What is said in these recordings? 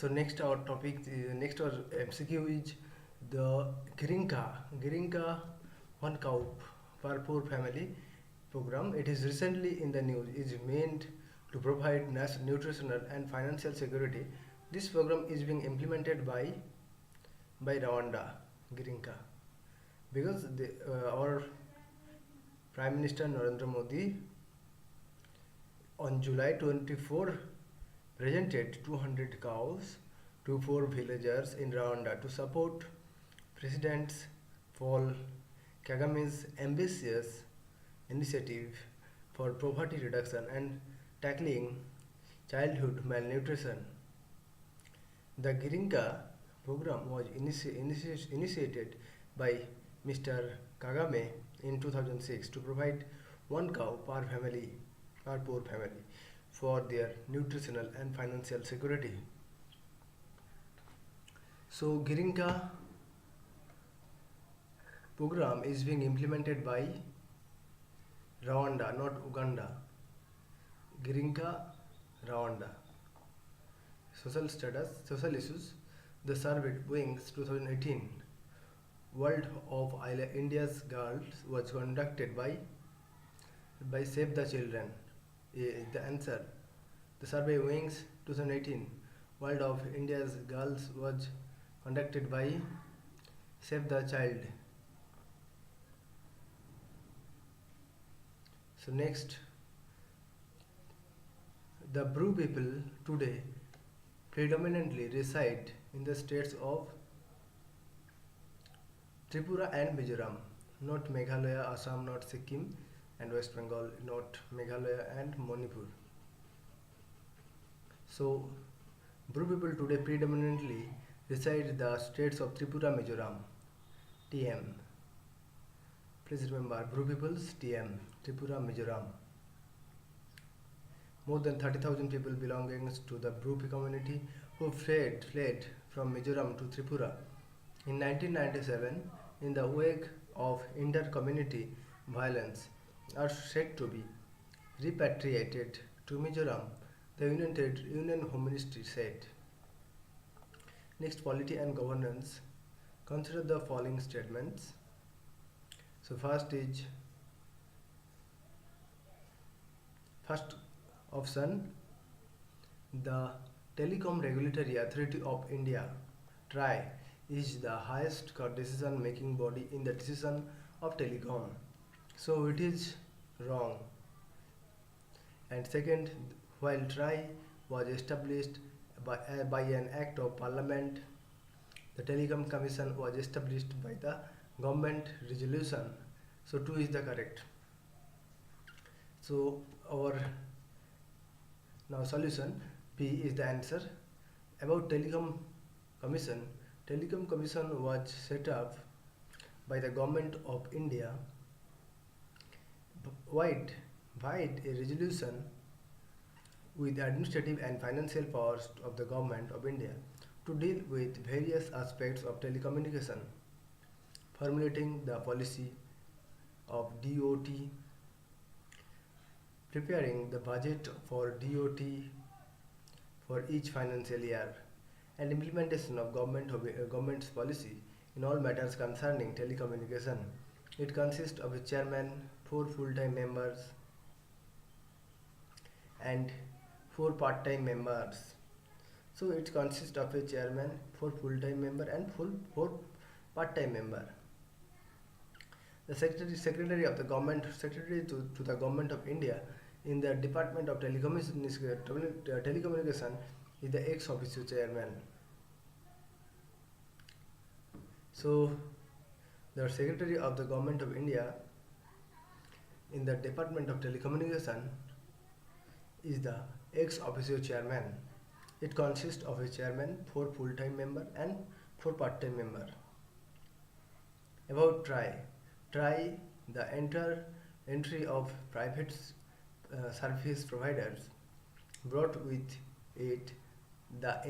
So next our topic, next our MCQ is the Girinka one cow per poor family program. It is recently in the news. Is meant to provide nutritional and financial security. This program is being implemented by Rwanda, Girinka, because our Prime Minister Narendra Modi on July 24 presented 200 cows to four villagers in Rwanda to support President Paul Kagame's ambitious initiative for poverty reduction and tackling childhood malnutrition. The Girinka program was initiated by Mr. Kagame in 2006 to provide one cow per poor family for their nutritional and financial security. So Girinka program is being implemented by Rwanda, not Uganda. Girinka, Rwanda. Social status, social issues. The survey Wings 2018 World of India's Girls was conducted by Save the Children. The answer. The survey Wings 2018 World of India's Girls was conducted by Save the Child. So next, the Bru people today predominantly reside in the states of Tripura and Mizoram, not Meghalaya, Assam, not Sikkim, and West Bengal, not Meghalaya and Manipur. So, Bru people today predominantly reside in the states of Tripura, Mizoram, TM. Please remember, Bru peoples, TM, Tripura, Mizoram. More than 30,000 people belonging to the Bru community who fled from Mizoram to Tripura in 1997 in the wake of inter-community violence are said to be repatriated to Mizoram, the Union Home Ministry said. Next, polity and governance. Consider the following statements. So first option, the Telecom Regulatory Authority of India, TRAI, is the highest decision making body in the decision of telecom. So it is wrong. And second, while TRAI was established by an act of parliament, the Telecom Commission was established by the government resolution. So 2 is the correct. So our now solution B is the answer. About Telecom Commission was set up by the government of India via a resolution with the administrative and financial powers of the government of India to deal with various aspects of telecommunication, formulating the policy of DOT, preparing the budget for DOT for each financial year, and implementation of government's policy in all matters concerning telecommunication. It consists of a chairman, 4 full-time members, and 4 part-time members. So it consists of a chairman, 4 full-time member, and 4 part-time member. The secretary of the government, secretary to the government of India in the Department of Telecommunication is the ex officio chairman. So the secretary of the government of India in the Department of Telecommunication is the ex officio chairman. It consists of a chairman, 4 full-time member, and 4 part-time member. About TRAI, the entry of private service providers brought with it the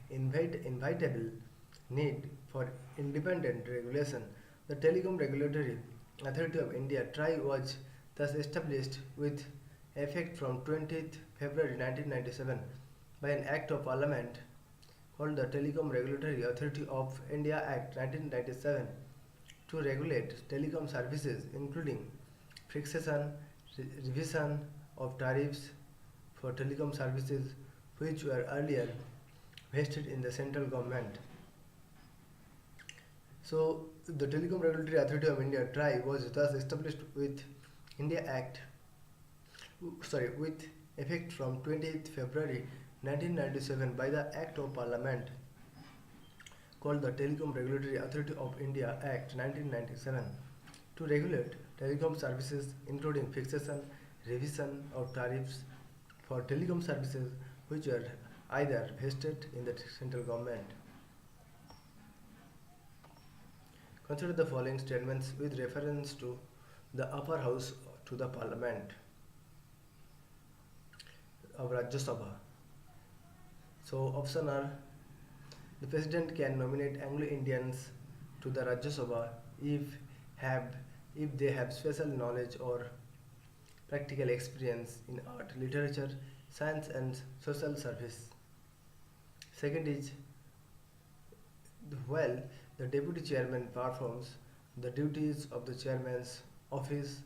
inevitable need for independent regulation. The Telecom Regulatory Authority of India, TRAI, was thus established with effect from 20th February 1997 by an Act of Parliament called the Telecom Regulatory Authority of India Act 1997 to regulate telecom services including fixation, revision of tariffs for telecom services which were earlier vested in the central government. So the Telecom Regulatory Authority of India (TRAI) was thus established with India Act with effect from 20th February 1997 by the Act of Parliament called the Telecom Regulatory Authority of India Act 1997 to regulate telecom services including fixation, revision of tariffs for telecom services which are either vested in the central government. Consider the following statements with reference to the upper house to the parliament of Rajya Sabha. So option are: the president can nominate Anglo-Indians to the Rajya Sabha if they have special knowledge or practical experience in art, literature, science and social service. Second is, while the deputy chairman performs the duties of the chairman's office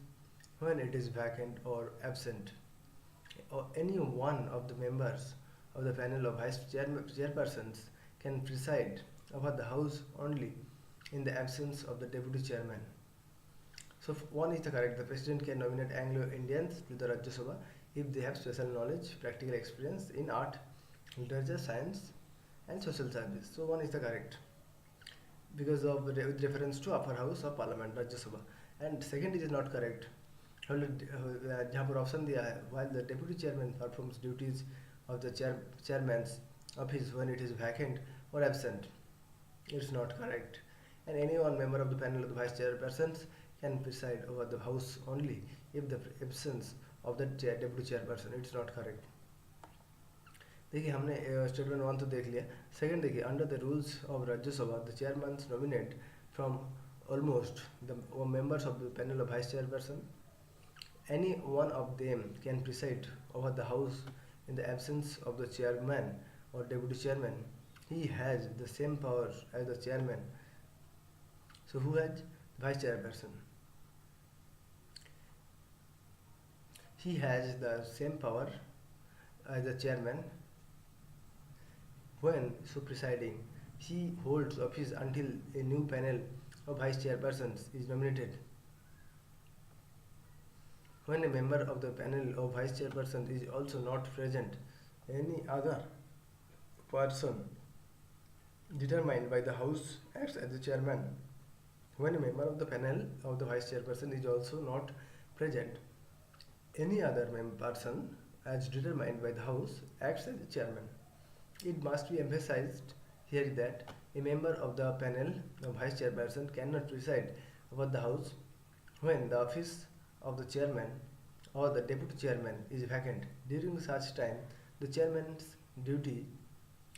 when it is vacant or absent, or any one of the members of the panel of chairpersons can preside over the house only in the absence of the deputy chairman. So one is the correct. The president can nominate Anglo-Indians to the Rajya Sabha if they have special knowledge, practical experience in art, literature, science and social service. So one is the correct because of with reference to upper house of parliament Rajya Sabha. And second is not correct. जहाँ पर option दिया है, while the deputy chairman performs duties of the chairman's office when it is vacant or absent, it's not correct. And any one member of the panel of the vice chairpersons can preside over the house only if the absence of the deputy chairperson, it's not correct. देखिए हमने statement one तो देख लिया. Second देखिए, under the rules of राज्य सभा the chairman nominate from almost the members of the panel of vice chairperson. Any one of them can preside over the house in the absence of the chairman or deputy chairman. He has the same power as the chairman. So who has? Vice chairperson. He has the same power as the chairman. When so presiding, he holds office until a new panel of vice chairpersons is nominated. When a member of the panel of vice chairpersons is also not present, any other person determined by the house acts as the chairman. When a member of the panel of the vice chairperson is also not present, any other person as determined by the house acts as the chairman. It must be emphasized here that a member of the panel of vice chairperson cannot preside over the house when the office of the chairman or the deputy chairman is vacant. During such time, the chairman's duty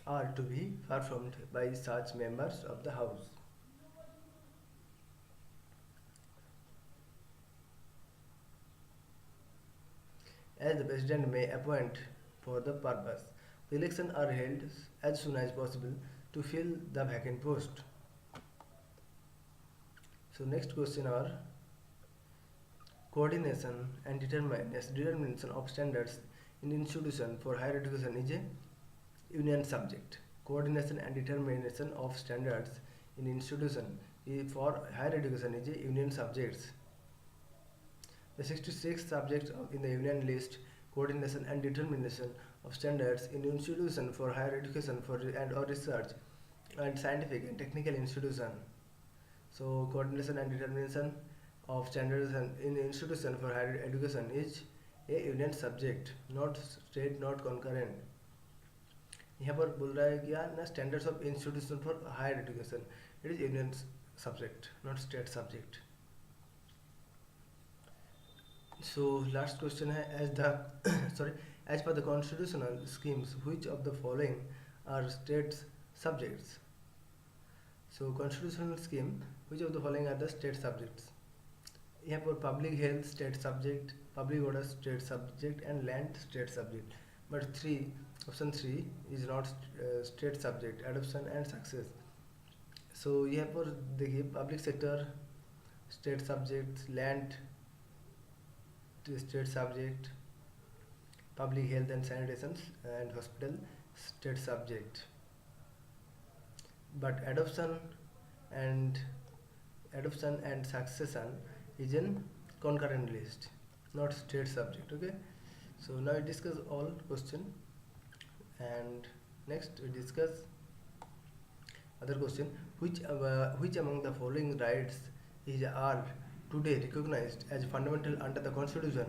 are to be performed by such members of the house. As the president may appoint for the purpose, the elections are held as soon as possible to fill the vacant post. So next question are coordination and determination of standards in institution for higher education is a union subject. Coordination and determination of standards in institution for higher education is a union subject. The 66 subjects in the union list coordination and determination of standards in institution for higher education and or research and scientific and technical institution. So coordination and determination of standards in institution for higher education is a union subject, not state, not concurrent. यहाँ पर बोल रहा है क्या ना, standards of institution for higher education, it is union subject, not state subject. So last question है, as per the constitutional schemes, which of the following are state subjects? So constitutional scheme, which of the following are the state subjects? यहाँ पर public health state subject, public order state subject and land state subject. But three, option three is not state subject, adoption and success. So यहाँ पर देखिए public sector state subject, land state subject, public health and sanitation and hospital state subject. But and adoption and succession is in concurrent list, not state subject. Okay. So now we discuss all question, and next we discuss other question. Which among the following rights are today recognized as fundamental under the Constitution?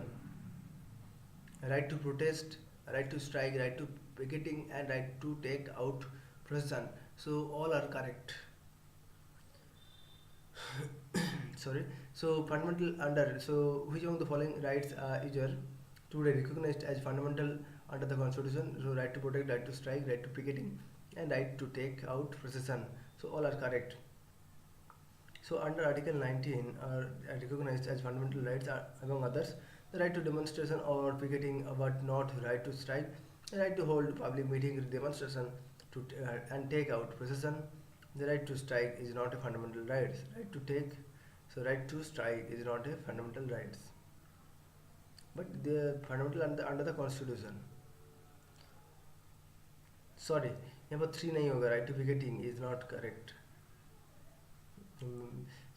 Right to protest, right to strike, right to picketing, and right to take out procession. So all are correct. Sorry. So fundamental under. So which among the following rights is today recognized as fundamental under the Constitution? So right to protect, right to strike, right to picketing, and right to take out procession. So all are correct. So under Article 19 are recognized as fundamental rights are, among others, the right to demonstration or picketing, but not right to strike, the right to hold public meeting, demonstration, and take out procession. The right to strike is not a fundamental right. Right to strike is not a fundamental right, but they are fundamental under the Constitution. Sorry, यहाँ पर three नहीं होगा. Right to picketing is not correct.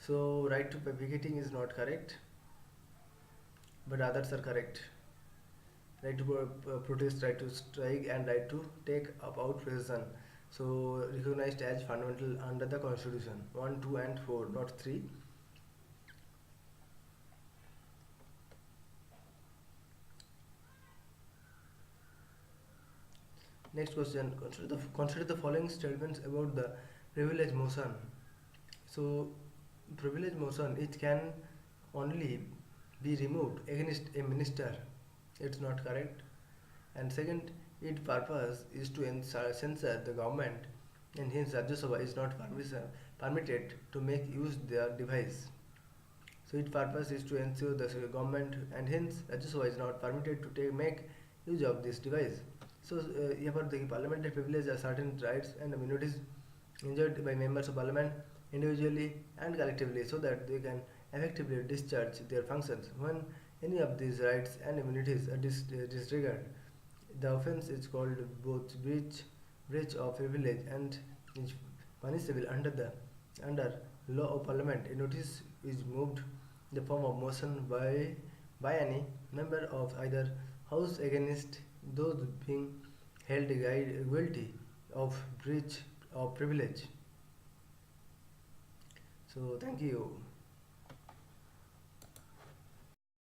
So right to picketing is not correct, but others are correct. Right to protest, right to strike, and right to take about procession. So recognized as fundamental under the Constitution. 1, 2, and 4, not 3. Next question. Consider the following statements about the privilege motion. So privilege motion, it can only be removed against a minister. It's not correct. And second, its purpose is to censor the government, and hence Rajya Sabha is not permitted to make use their device. So its purpose is to ensure the government, and hence Rajya Sabha is not permitted to make use of this device. So here for the parliamentary privilege are certain rights and immunities enjoyed by members of parliament individually and collectively, so that they can effectively discharge their functions. When any of these rights and immunities are disregarded, the offence is called both breach of privilege and is punishable under law of parliament. A notice is moved in the form of motion by any member of either house against those being held guilty of breach of privilege. So thank you.